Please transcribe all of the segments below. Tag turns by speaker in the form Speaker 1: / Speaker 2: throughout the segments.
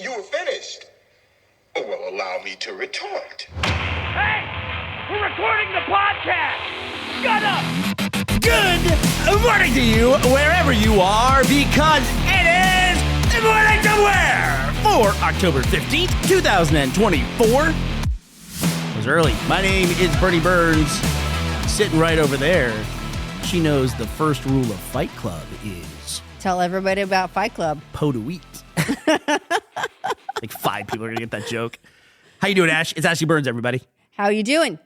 Speaker 1: You were finished. Well, allow me to retort.
Speaker 2: Hey! We're recording the podcast! Shut up!
Speaker 3: Good morning to you, wherever you are, because it is the Morning Somewhere for October 15th, 2024. It was early. My name is Bernie Burns, sitting right over there. She knows the first rule of Fight Club is...
Speaker 4: Tell everybody about Fight Club.
Speaker 3: Po to eat. Like 5 people are going to get that joke. How you doing, Ash? It's Ashley Burns, everybody.
Speaker 4: How you doing?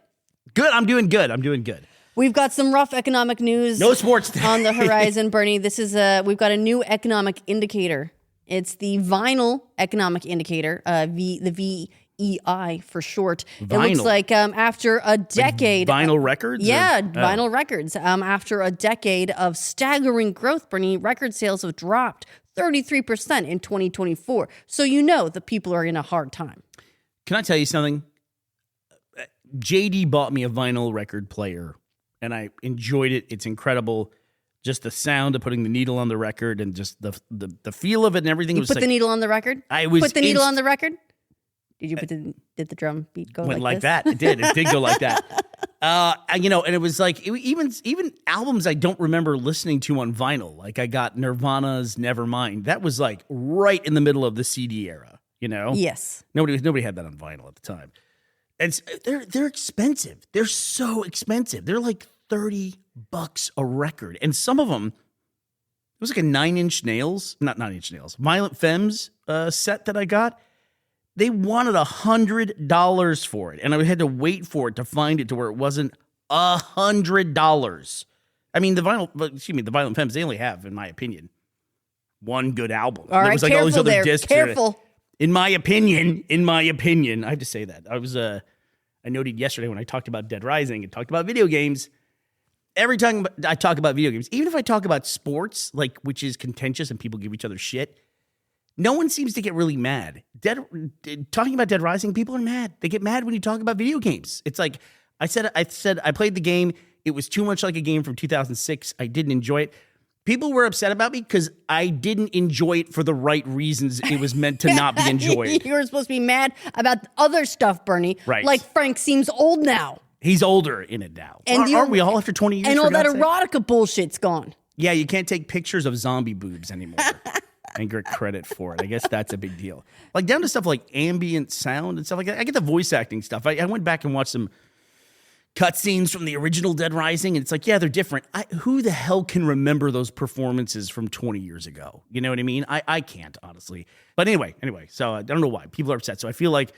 Speaker 3: Good. I'm doing good.
Speaker 4: We've got some rough economic news.
Speaker 3: No sports today.
Speaker 4: On the horizon, Bernie. This is we've got a new economic indicator. It's the vinyl economic indicator, the VEI for short.
Speaker 3: Vinyl.
Speaker 4: It looks like after a decade,
Speaker 3: like vinyl records.
Speaker 4: Vinyl records. After a decade of staggering growth, Bernie, record sales have dropped 33% in 2024. So you know the people are in a hard time.
Speaker 3: Can I tell you something? JD bought me a vinyl record player, and I enjoyed it. It's incredible. Just the sound of putting the needle on the record and just the feel of it and everything.
Speaker 4: You
Speaker 3: was
Speaker 4: put
Speaker 3: like,
Speaker 4: the needle on the record? Put the needle on the record? Did you did the drum beat go
Speaker 3: went
Speaker 4: like
Speaker 3: that? It did. It did go like that. And it was like even albums I don't remember listening to on vinyl. Like I got Nirvana's Nevermind. That was like right in the middle of the CD era. You know?
Speaker 4: Yes.
Speaker 3: Nobody had that on vinyl at the time. And they're expensive. They're so expensive. They're like $30 a record. And some of them, it was like a Nine Inch Nails, Violent Femmes set that I got. They wanted $100 for it. And I had to wait for it to find it to where it wasn't $100. I mean, the Violent Femmes, they only have, in my opinion, one good album.
Speaker 4: All right,
Speaker 3: was like
Speaker 4: careful
Speaker 3: all these other
Speaker 4: there.
Speaker 3: discs.
Speaker 4: Careful.
Speaker 3: In my opinion, I have to say that. I noted yesterday when I talked about Dead Rising and talked about video games, every time I talk about video games, even if I talk about sports, like which is contentious and people give each other shit, no one seems to get really mad. Talking about Dead Rising, people are mad. They get mad when you talk about video games. It's like I said I played the game. It was too much like a game from 2006. I didn't enjoy it. People were upset about me because I didn't enjoy it for the right reasons it was meant to not be enjoyed.
Speaker 4: You were supposed to be mad about other stuff, Bernie.
Speaker 3: Right.
Speaker 4: Like Frank seems old now.
Speaker 3: He's older in it now.
Speaker 4: And
Speaker 3: aren't we all after 20 years?
Speaker 4: And all that
Speaker 3: God's sake?
Speaker 4: erotica bullshit's gone.
Speaker 3: Yeah, you can't take pictures of zombie boobs anymore and get credit for it. I guess that's a big deal. Like down to stuff like ambient sound and stuff like that. I get the voice acting stuff. I went back and watched some cutscenes from the original Dead Rising, and it's like, yeah, they're different. Who the hell can remember those performances from 20 years ago? You know what I mean? I can't, honestly. But anyway, so I don't know why. People are upset. So I feel like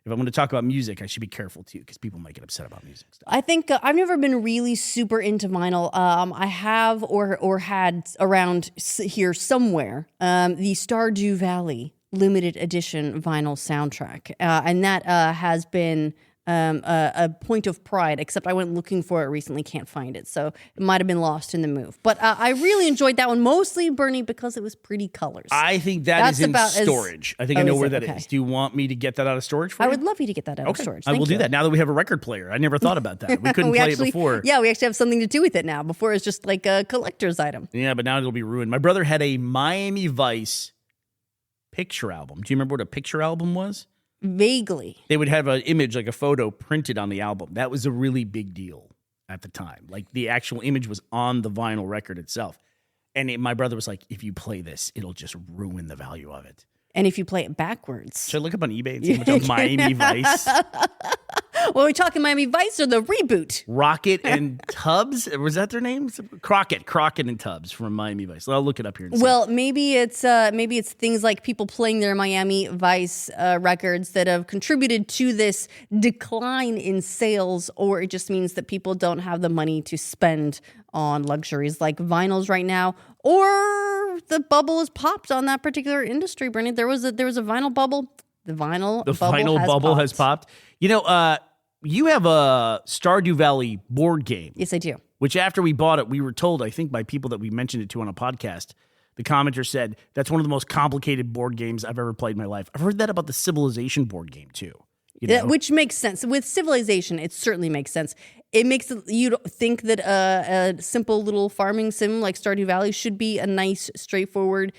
Speaker 3: if I'm going to talk about music, I should be careful, too, because people might get upset about music stuff.
Speaker 4: I think I've never been really super into vinyl. I have or had around here somewhere the Stardew Valley limited edition vinyl soundtrack. And that has been... a point of pride, except I went looking for it recently, can't find it. So it might have been lost in the move. But I really enjoyed that one, mostly, Bernie, because it was pretty colors.
Speaker 3: I think that's in storage. I think I know where that is. Do you want me to get that out of storage for you?
Speaker 4: I would love you to get that out of storage.
Speaker 3: I will do that now that we have a record player. I never thought about that. We couldn't play it before.
Speaker 4: Yeah, we actually have something to do with it now. Before it was just like a collector's item.
Speaker 3: Yeah, but now it'll be ruined. My brother had a Miami Vice picture album. Do you remember what a picture album was?
Speaker 4: Vaguely.
Speaker 3: They would have an image, like a photo printed on the album. That was a really big deal at the time. Like the actual image was on the vinyl record itself. And my brother was like, if you play this, it'll just ruin the value of it.
Speaker 4: And if you play it backwards.
Speaker 3: Should I look up on eBay and see how much a Miami Vice?
Speaker 4: Well, we're talking Miami Vice or the reboot?
Speaker 3: Rocket and Tubbs? Was that their names? Crockett and Tubbs from Miami Vice. I'll look it up here. And
Speaker 4: well, maybe it's things like people playing their Miami Vice records that have contributed to this decline in sales, or it just means that people don't have the money to spend on luxuries like vinyls right now, or the bubble has popped on that particular industry, Bernie. There was a vinyl bubble. The vinyl bubble has popped.
Speaker 3: You know, you have a Stardew Valley board game.
Speaker 4: Yes, I do.
Speaker 3: Which after we bought it, we were told, I think by people that we mentioned it to on a podcast, the commenter said, that's one of the most complicated board games I've ever played in my life. I've heard that about the Civilization board game too. You know?
Speaker 4: Which makes sense. With Civilization, it certainly makes sense. It makes you think that a simple little farming sim like Stardew Valley should be a nice, straightforward,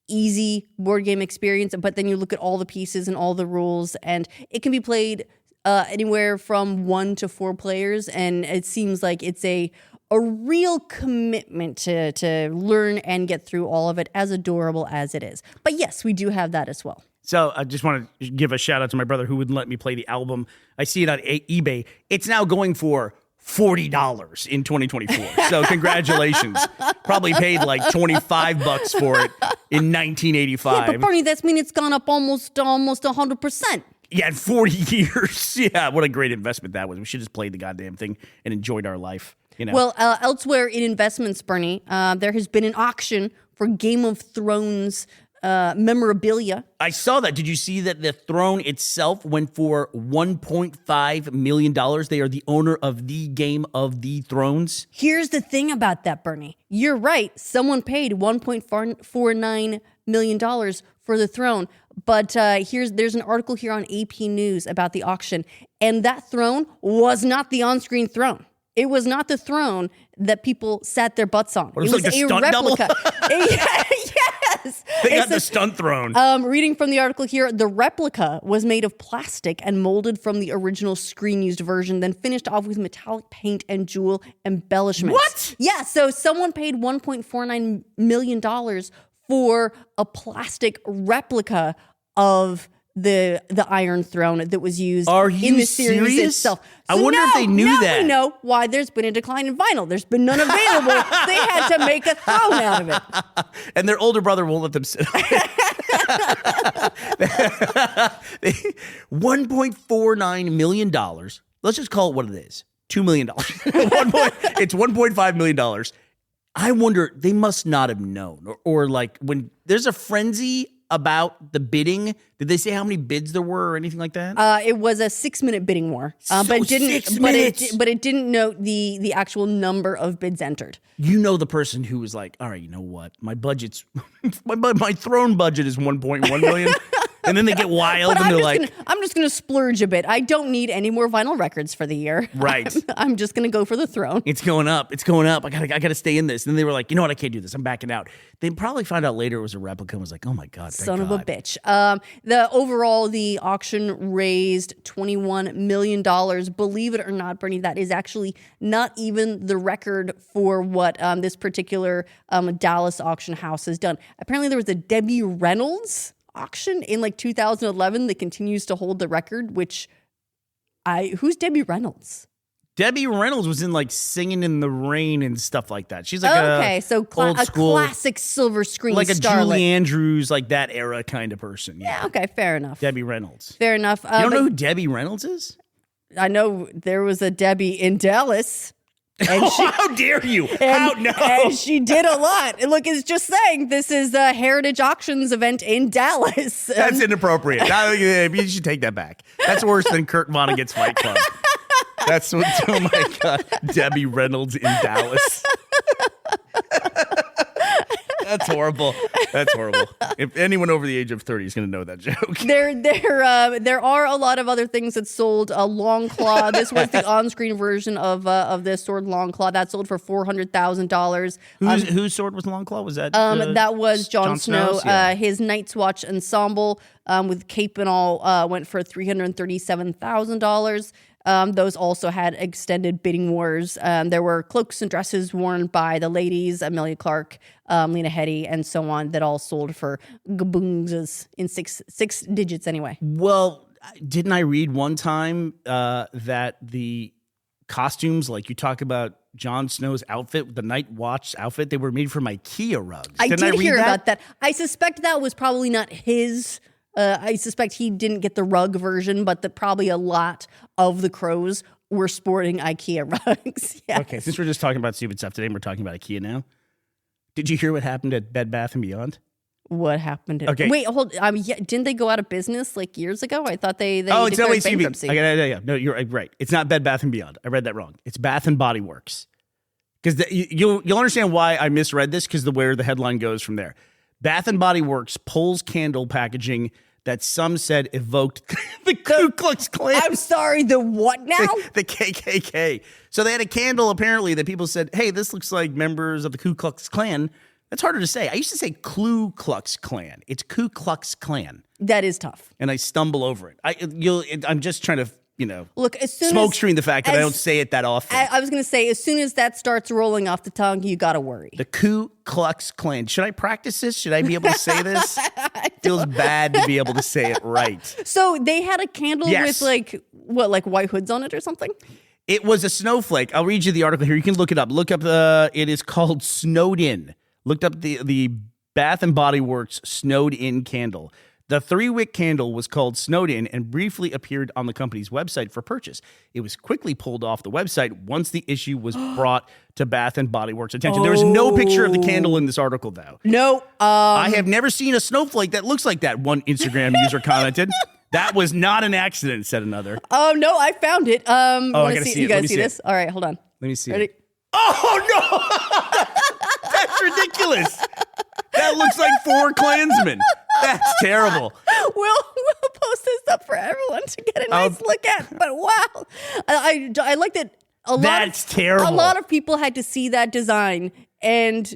Speaker 4: easy board game experience, but then you look at all the pieces and all the rules, and it can be played anywhere from 1 to 4 players, and it seems like it's a real commitment to learn and get through all of it, as adorable as it is. But yes, we do have that as well.
Speaker 3: So I just want to give a shout out to my brother who wouldn't let me play the album. I see it on eBay. It's now going for $40 in 2024. So congratulations. Probably paid like $25 for it in 1985.
Speaker 4: Yeah, but Bernie, that's mean it's gone up almost 100%.
Speaker 3: Yeah, in 40 years. Yeah, what a great investment that was. We should just play the goddamn thing and enjoyed our life. You know?
Speaker 4: Well, elsewhere in investments, Bernie, there has been an auction for Game of Thrones memorabilia.
Speaker 3: I saw that. Did you see that the throne itself went for $1.5 million? They are the owner of the Game of the Thrones.
Speaker 4: Here's the thing about that, Bernie. You're right. Someone paid $1.49 million for the throne. But there's an article here on AP News about the auction. And that throne was not the on-screen throne. It was not the throne that people sat their butts on.
Speaker 3: It was like the stunt
Speaker 4: replica. Yes.
Speaker 3: They got the stunt throne.
Speaker 4: Reading from the article here, the replica was made of plastic and molded from the original screen-used version, then finished off with metallic paint and jewel embellishments.
Speaker 3: What?
Speaker 4: Yeah, so someone paid $1.49 million for a plastic replica of the Iron Throne that was used in the series
Speaker 3: serious?
Speaker 4: itself.
Speaker 3: I wonder if they knew that.
Speaker 4: Now we know why there's been a decline in vinyl. There's been none available. They had to make a throne out of it.
Speaker 3: And their older brother won't let them sit on it. $1.49 million. Let's just call it what it is. $2 million. It's $1.5 million. I wonder, they must not have known. Or like when there's a frenzy about the bidding, did they say how many bids there were or anything like that?
Speaker 4: It was a 6-minute bidding war, but it didn't.
Speaker 3: 6 minutes?
Speaker 4: But it didn't note the actual number of bids entered.
Speaker 3: You know the person who was like, all right, you know what? My budget's my throne budget is 1.1 million. And then they get wild and they're like,
Speaker 4: I'm just gonna splurge a bit. I don't need any more vinyl records for the year.
Speaker 3: Right.
Speaker 4: I'm just gonna go for the throne.
Speaker 3: It's going up. It's going up. I gotta stay in this. And then they were like, you know what? I can't do this. I'm backing out. They probably found out later it was a replica and was like, oh my God, thank
Speaker 4: Son of
Speaker 3: God.
Speaker 4: a bitch. The auction raised $21 million. Believe it or not, Bernie, that is actually not even the record for what this particular Dallas auction house has done. Apparently there was a Debbie Reynolds auction in like 2011 that continues to hold the record, who's Debbie Reynolds?
Speaker 3: Debbie Reynolds was in like Singing in the Rain and stuff like that. She's like
Speaker 4: so
Speaker 3: old
Speaker 4: a
Speaker 3: school,
Speaker 4: classic silver screen
Speaker 3: like a
Speaker 4: starlet.
Speaker 3: Julie Andrews, like that era kind of person.
Speaker 4: Yeah, okay, fair enough.
Speaker 3: Debbie Reynolds.
Speaker 4: Fair enough.
Speaker 3: You don't know who Debbie Reynolds is?
Speaker 4: I know there was a Debbie in Dallas. And
Speaker 3: how dare you?
Speaker 4: And she did a lot. Look, it's just saying this is a Heritage Auctions event in Dallas.
Speaker 3: That's inappropriate. You should take that back. That's worse than Kurt Vonnegut's Fight Club. That's what, oh my God, Debbie Reynolds in Dallas. That's horrible. That's horrible. If anyone over the age of 30 is going to know that joke.
Speaker 4: There are a lot of other things that sold. A Long Claw. This was the on-screen version of this sword, Long Claw. That sold for $400,000.
Speaker 3: Whose sword was Long Claw? Was that?
Speaker 4: That was Jon Snow.
Speaker 3: Yeah.
Speaker 4: His Night's Watch ensemble with cape and all went for $337,000. Those also had extended bidding wars. There were cloaks and dresses worn by the ladies, Amelia Clark, Lena Headey, and so on, that all sold for gaboonzas in six digits anyway.
Speaker 3: Well, didn't I read one time that the costumes, like you talk about Jon Snow's outfit, the Night Watch outfit, they were made from IKEA rugs.
Speaker 4: I did hear about that. I suspect that was probably not his. I suspect he didn't get the rug version, but probably a lot of the crows were sporting IKEA rugs. Yes.
Speaker 3: Okay, since we're just talking about stupid stuff today, and we're talking about IKEA now. Did you hear what happened at Bed Bath & Beyond?
Speaker 4: What happened?
Speaker 3: Okay.
Speaker 4: Wait, hold. Didn't they go out of business like years ago? I thought they
Speaker 3: it's
Speaker 4: declared bankruptcy.
Speaker 3: No, you're right. It's not Bed Bath & Beyond. I read that wrong. It's Bath & Body Works. Because you'll understand why I misread this, because where the headline goes from there. Bath & Body Works pulls candle packaging that some said evoked the Ku Klux Klan.
Speaker 4: I'm sorry, the what now?
Speaker 3: The KKK. So they had a candle, apparently, that people said, hey, this looks like members of the Ku Klux Klan. That's harder to say. I used to say Ku Klux Klan. It's Ku Klux Klan.
Speaker 4: That is tough.
Speaker 3: And I stumble over it. I'm just trying to,
Speaker 4: Look, as soon
Speaker 3: smoke
Speaker 4: as
Speaker 3: screen the fact that I don't say it that often.
Speaker 4: I was going to say, as soon as that starts rolling off the tongue, you got to worry.
Speaker 3: The Ku Klux Klan. Should I practice this? Should I be able to say this? Feels bad to be able to say it right.
Speaker 4: So they had a candle
Speaker 3: Yes.
Speaker 4: with like white hoods on it or something?
Speaker 3: It was a snowflake. I'll read you the article here. You can look it up. Look up it is called Snowed In. Looked up the Bath and Body Works Snowed In candle. The 3-wick candle was called Snowed In and briefly appeared on the company's website for purchase. It was quickly pulled off the website once the issue was brought to Bath and Body Works' attention. There is no picture of the candle in this article, though.
Speaker 4: No.
Speaker 3: I have never seen a snowflake that looks like that, one Instagram user commented. That was not an accident, said another.
Speaker 4: Oh, no, I found it.
Speaker 3: I gotta see it.
Speaker 4: You
Speaker 3: Let
Speaker 4: guys
Speaker 3: me
Speaker 4: see
Speaker 3: see
Speaker 4: this?
Speaker 3: it.
Speaker 4: All right, hold on.
Speaker 3: Let me see
Speaker 4: Ready?
Speaker 3: it. Oh, no! That's ridiculous. That looks like 4 Klansmen. That's terrible.
Speaker 4: We'll post this up for everyone to get a nice look at. But wow, I like that.
Speaker 3: That's terrible.
Speaker 4: A lot of people had to see that design and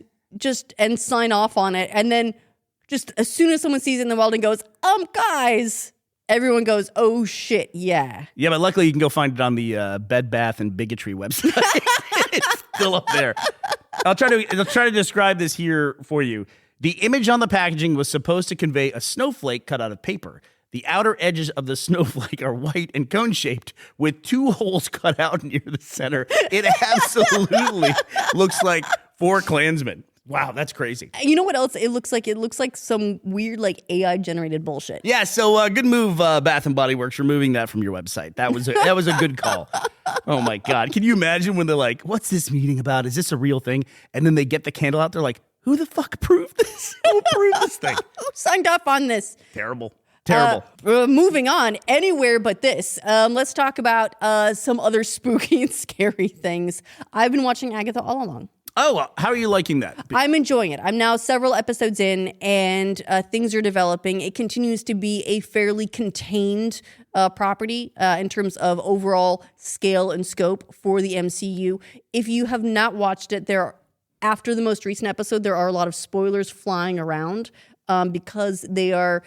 Speaker 4: sign off on it, and then just as soon as someone sees it in the world and goes, guys, everyone goes, oh shit, yeah.
Speaker 3: Yeah, but luckily you can go find it on the Bed Bath and Bigotry website. It's still up there. I'll try to describe this here for you. The image on the packaging was supposed to convey a snowflake cut out of paper. The outer edges of the snowflake are white and cone-shaped with 2 holes cut out near the center. It absolutely looks like 4 Klansmen. Wow, that's crazy.
Speaker 4: You know what else it looks like? It looks like some weird AI-generated bullshit.
Speaker 3: Yeah, so good move, Bath and Body Works, removing that from your website. That was a good call. Oh my God, can you imagine when they're like, "What's this meeting about? Is this a real thing?" And then they get the candle out. They're like, "Who the fuck approved this? Who approved this thing?"
Speaker 4: Who signed off on this?
Speaker 3: Terrible.
Speaker 4: Moving on, anywhere but this. Let's talk about some other spooky and scary things. I've been watching Agatha all along.
Speaker 3: Oh, how are you liking that?
Speaker 4: I'm enjoying it. I'm now several episodes in, and things are developing. It continues to be a fairly contained property in terms of overall scale and scope for the MCU. If you have not watched it, after the most recent episode, there are a lot of spoilers flying around because they are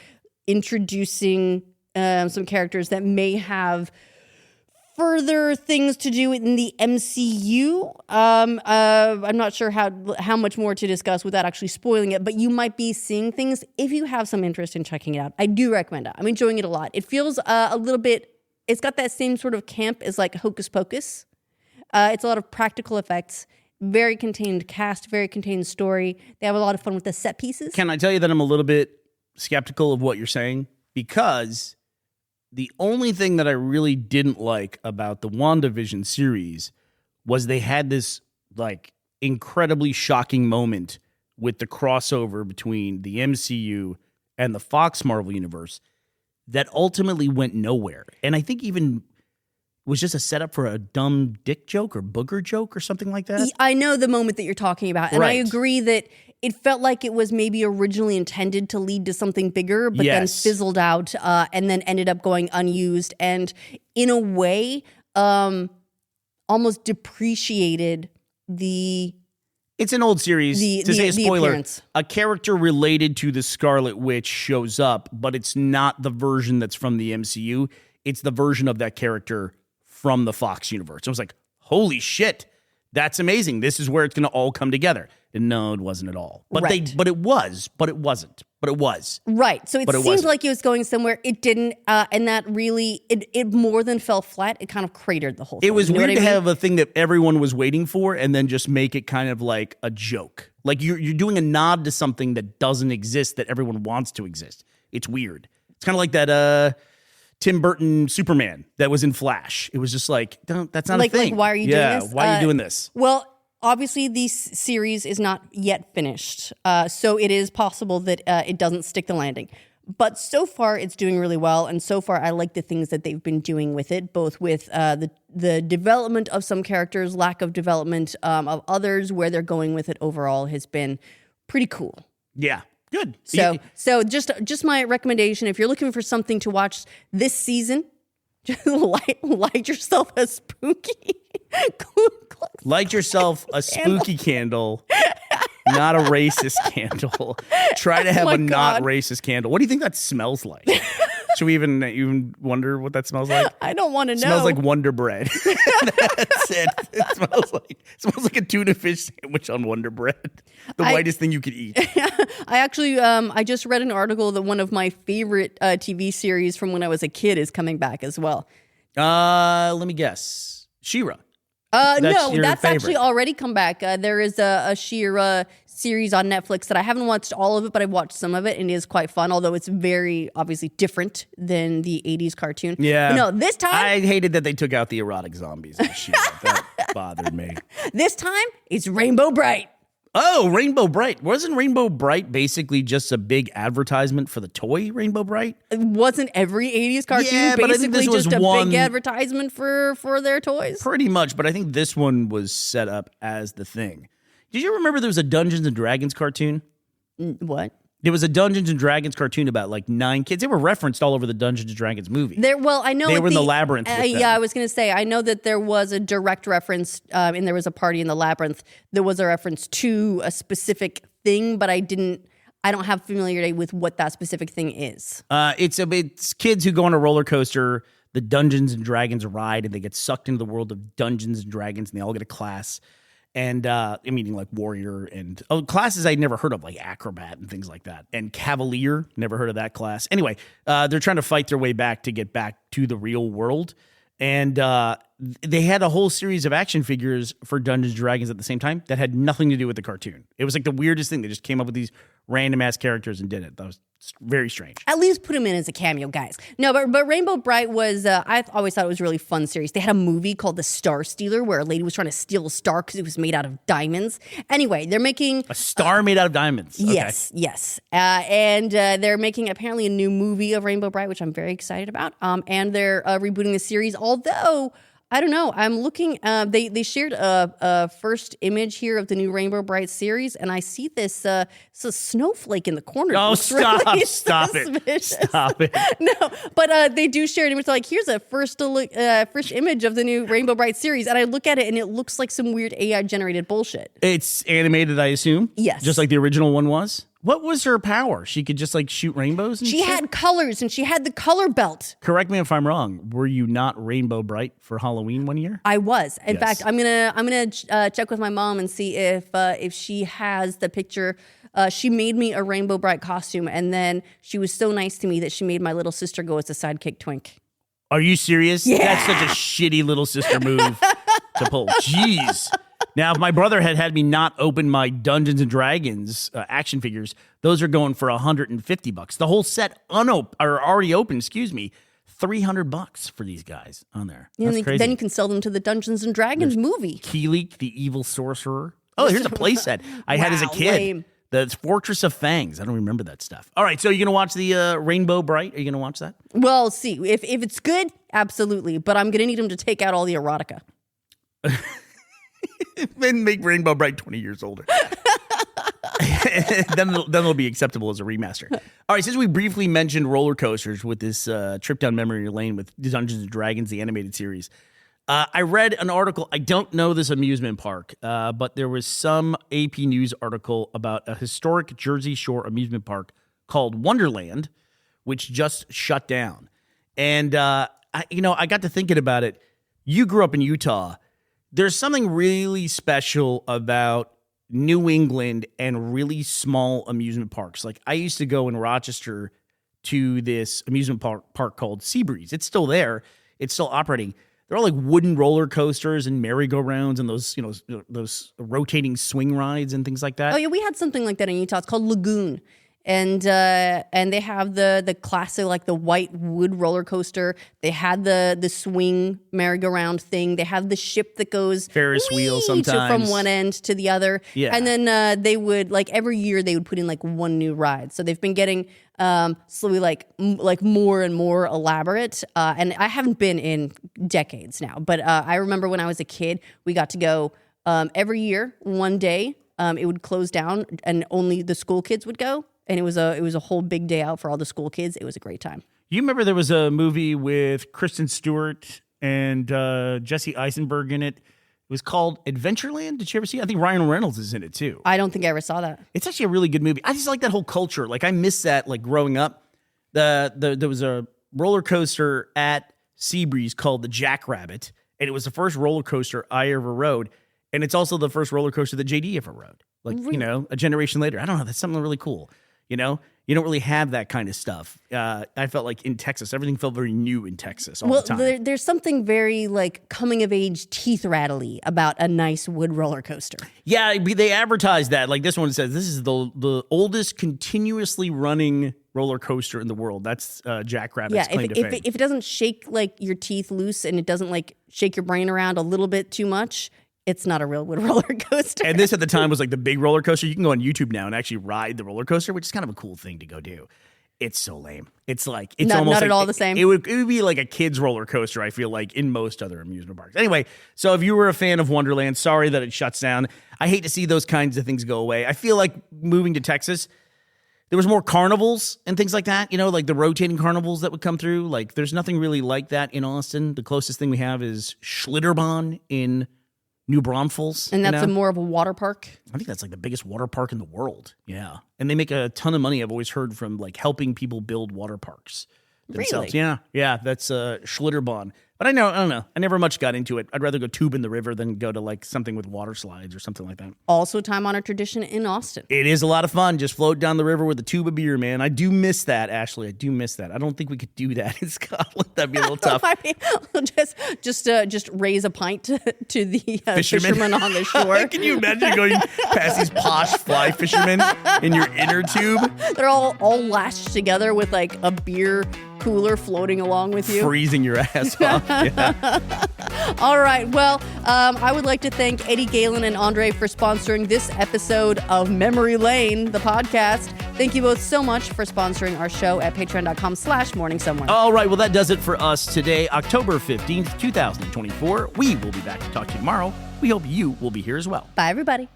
Speaker 4: introducing some characters that may have further things to do in the MCU. I'm not sure how much more to discuss without actually spoiling it, but you might be seeing things if you have some interest in checking it out. I do recommend it. I'm enjoying it a lot. It feels a little bit, it's got that same sort of camp as like Hocus Pocus. It's a lot of practical effects, very contained cast, very contained story. They have a lot of fun with the set pieces.
Speaker 3: Can I tell you that I'm a little bit skeptical of what you're saying? Because the only thing that I really didn't like about the WandaVision series was they had this like incredibly shocking moment with the crossover between the MCU and the Fox Marvel universe that ultimately went nowhere. And I think even was just a setup for a dumb dick joke or booger joke or something like that.
Speaker 4: I know the moment that you're talking about. And I
Speaker 3: Right.
Speaker 4: agree that it felt like it was maybe originally intended to lead to something bigger, but then
Speaker 3: Yes.
Speaker 4: fizzled out and then ended up going unused. And in a way, almost depreciated the
Speaker 3: It's an old series. To say a spoiler,
Speaker 4: appearance.
Speaker 3: a character related to the Scarlet Witch shows up, but it's not the version that's from the MCU. It's the version of that character from the Fox universe. I was like, holy shit, that's amazing. This is where it's going to all come together. And no, it wasn't at all. But
Speaker 4: Right.
Speaker 3: but it was, but it wasn't. But it was.
Speaker 4: Right. So it
Speaker 3: But it
Speaker 4: seemed
Speaker 3: wasn't.
Speaker 4: like it was going somewhere. It didn't. And that really, it more than fell flat. It kind of cratered the whole thing.
Speaker 3: It was
Speaker 4: You know
Speaker 3: weird
Speaker 4: what
Speaker 3: to
Speaker 4: I mean?
Speaker 3: have a thing that everyone was waiting for and then just make it kind of like a joke. Like you're doing a nod to something that doesn't exist that everyone wants to exist. It's weird. It's kind of like that Tim Burton Superman that was in Flash. It was just like, that's not a thing.
Speaker 4: Like, why are you doing this?
Speaker 3: Why are you doing this?
Speaker 4: Well, obviously, this series is not yet finished. So it is possible that it doesn't stick the landing. But so far, it's doing really well. And so far, I like the things that they've been doing with it, both with the development of some characters, lack of development of others, where they're going with it overall has been pretty cool.
Speaker 3: Yeah. Good.
Speaker 4: So just my recommendation, if you're looking for something to watch this season, just light yourself a spooky
Speaker 3: Light yourself a spooky candle Not a racist candle. Try to have
Speaker 4: my
Speaker 3: a not
Speaker 4: God.
Speaker 3: racist candle. What do you think that smells like? Should we even wonder what that smells like?
Speaker 4: I don't want to know.
Speaker 3: Smells like Wonder Bread. That's it. It smells like a tuna fish sandwich on Wonder Bread. The whitest thing you could eat.
Speaker 4: I actually, I just read an article that one of my favorite TV series from when I was a kid is coming back as well.
Speaker 3: Let me guess. She-Ra.
Speaker 4: No,
Speaker 3: your
Speaker 4: that's
Speaker 3: favorite.
Speaker 4: actually already come back. There is a She-Ra series on Netflix that I haven't watched all of it, but I've watched some of it, and it is quite fun, although it's very obviously different than the 80s cartoon.
Speaker 3: Yeah.
Speaker 4: But no, this time,
Speaker 3: I hated that they took out the erotic zombies in She-Ra. That bothered me.
Speaker 4: this time it's Rainbow Bright.
Speaker 3: Oh, Rainbow Bright. Wasn't Rainbow Bright basically just a big advertisement for the toy Rainbow Bright?
Speaker 4: It wasn't every 80s cartoon
Speaker 3: Yeah, but I think
Speaker 4: basically
Speaker 3: this was
Speaker 4: just a
Speaker 3: one-
Speaker 4: big advertisement for their toys?
Speaker 3: Pretty much, but I think this one was set up as the thing. Did you remember there was a Dungeons and Dragons cartoon?
Speaker 4: What?
Speaker 3: There was a Dungeons and Dragons cartoon about like 9 kids. They were referenced all over the Dungeons and Dragons movie.
Speaker 4: I know
Speaker 3: They
Speaker 4: at
Speaker 3: were in the labyrinth with them.
Speaker 4: Yeah, I was going to say, I know that there was a direct reference, and there was a party in the labyrinth. There was a reference to a specific thing, but I don't have familiarity with what that specific thing is.
Speaker 3: It's kids who go on a roller coaster, the Dungeons and Dragons ride, and they get sucked into the world of Dungeons and Dragons, and they all get a class. And meaning like warrior and classes I'd never heard of, like acrobat and things like that. And cavalier, never heard of that class. Anyway, they're trying to fight their way back to get back to the real world. And they had a whole series of action figures for Dungeons and Dragons at the same time that had nothing to do with the cartoon. It was like the weirdest thing. They just came up with these random ass characters and did it. That was very strange.
Speaker 4: At least put him in as a cameo, guys. No, but Rainbow Bright was, I always thought it was a really fun series. They had a movie called The Star Stealer where a lady was trying to steal a star because it was made out of diamonds. Anyway, they're making...
Speaker 3: A star made out of diamonds. Okay.
Speaker 4: Yes. And they're making apparently a new movie of Rainbow Bright, which I'm very excited about. And they're rebooting the series, although... I don't know. I'm looking. They shared a first image here of the new Rainbow Bright series, and I see this it's a snowflake in the corner.
Speaker 3: Oh,
Speaker 4: Looks
Speaker 3: stop
Speaker 4: really
Speaker 3: it.
Speaker 4: suspicious.
Speaker 3: Stop it.
Speaker 4: No, but they do share an image. Like, here's a first image of the new Rainbow Bright series, and I look at it, and it looks like some weird AI generated bullshit.
Speaker 3: It's animated, I assume?
Speaker 4: Yes.
Speaker 3: Just like the original one was? What was her power? She could just like shoot rainbows and
Speaker 4: She
Speaker 3: shit?
Speaker 4: had colors, and she had the color belt.
Speaker 3: Correct me if I'm wrong. Were you not Rainbow Bright for Halloween one year?
Speaker 4: I was. In
Speaker 3: Yes.
Speaker 4: fact, I'm gonna check with my mom and see if she has the picture. She made me a Rainbow Bright costume, and then she was so nice to me that she made my little sister go as a sidekick twink.
Speaker 3: Are you serious?
Speaker 4: Yeah.
Speaker 3: That's such a shitty little sister move to pull. Jeez. Now, if my brother had me not open my Dungeons and Dragons action figures, those are going for $150. The whole set already open, $300 for these guys on there. That's
Speaker 4: And
Speaker 3: crazy.
Speaker 4: then you can sell them to the Dungeons and Dragons movie.
Speaker 3: Keelik, the evil sorcerer. Oh, here's a playset I had as a
Speaker 4: Wow,
Speaker 3: kid.
Speaker 4: lame.
Speaker 3: The Fortress of Fangs. I don't remember that stuff. All right, so you're going to watch the Rainbow Bright? Are you going to watch that?
Speaker 4: Well, see if it's good, absolutely. But I'm gonna need them to take out all the erotica.
Speaker 3: Then make Rainbow Bright 20 years older. then it'll be acceptable as a remaster. All right, since we briefly mentioned roller coasters with this trip down memory lane with Dungeons and Dragons, the animated series, I read an article. I don't know this amusement park, but there was some AP News article about a historic Jersey Shore amusement park called Wonderland, which just shut down. And I got to thinking about it. You grew up in Utah. There's something really special about New England and really small amusement parks. Like, I used to go in Rochester to this amusement park called Seabreeze. It's still there. It's still operating. They're all like wooden roller coasters and merry-go-rounds and those rotating swing rides and things like that.
Speaker 4: Oh yeah, we had something like that in Utah. It's called Lagoon. And they have the classic, like the white wood roller coaster. They had the swing merry-go-round thing. They have the ship that goes
Speaker 3: Ferris wheel
Speaker 4: from
Speaker 3: sometimes.
Speaker 4: one end to the other.
Speaker 3: Yeah.
Speaker 4: And then they would, like, every year they would put in like one new ride. So they've been getting slowly like more and more elaborate. And I haven't been in decades now, but I remember when I was a kid, we got to go every year. One day it would close down and only the school kids would go. And it was a whole big day out for all the school kids. It was a great time.
Speaker 3: You remember there was a movie with Kristen Stewart and Jesse Eisenberg in it was called Adventureland. Did you ever see it? I think Ryan Reynolds is in it too.
Speaker 4: I don't think I ever saw that.
Speaker 3: It's actually a really good movie. I just like that whole culture. Like I miss that. Like growing up, there was a roller coaster at Seabreeze called the Jackrabbit, and it was the first roller coaster I ever rode, and it's also the first roller coaster that JD ever rode. Like a generation later. I don't know. That's something really cool. You don't really have that kind of stuff. I felt like in Texas, everything felt very new in Texas all the time.
Speaker 4: There's something very like coming of age, teeth rattly about a nice wood roller coaster.
Speaker 3: Yeah, they advertise that. Like this one says, this is the oldest continuously running roller coaster in the world. That's Jackrabbit's claim to fame.
Speaker 4: If it doesn't shake like your teeth loose and it doesn't like shake your brain around a little bit too much, it's not a real wood roller coaster.
Speaker 3: And this at the time was like the big roller coaster. You can go on YouTube now and actually ride the roller coaster, which is kind of a cool thing to go do. It's so lame. It's like it's almost
Speaker 4: not
Speaker 3: like,
Speaker 4: at all the same.
Speaker 3: It would be like a kid's roller coaster, I feel like, in most other amusement parks. Anyway, so if you were a fan of Wonderland, sorry that it shuts down. I hate to see those kinds of things go away. I feel like moving to Texas, there was more carnivals and things like that, like the rotating carnivals that would come through. Like there's nothing really like that in Austin. The closest thing we have is Schlitterbahn in New Braunfels.
Speaker 4: And that's more of a water park?
Speaker 3: I think that's like the biggest water park in the world. Yeah. And they make a ton of money, I've always heard, from like helping people build water parks themselves.
Speaker 4: Really?
Speaker 3: Yeah. That's Schlitterbahn. But I don't know. I never much got into it. I'd rather go tube in the river than go to like something with water slides or something like that.
Speaker 4: Also a time-honored tradition in Austin.
Speaker 3: It is a lot of fun. Just float down the river with a tube of beer, man. I do miss that, Ashley. I do miss that. I don't think we could do that in Scotland. That'd be a little tough.
Speaker 4: I mean, just raise a pint to the fishermen on the shore.
Speaker 3: Can you imagine going past these posh fly fishermen in your inner tube?
Speaker 4: They're all lashed together with like a beer cooler floating along with you.
Speaker 3: Freezing your ass off. Yeah.
Speaker 4: All right. Well, I would like to thank Eddie Galen and Andre for sponsoring this episode of Memory Lane, the podcast. Thank you both so much for sponsoring our show at patreon.com/morningsomewhere.
Speaker 3: All right. Well, that does it for us today, October 15th, 2024. We will be back to talk to you tomorrow. We hope you will be here as well.
Speaker 4: Bye, everybody.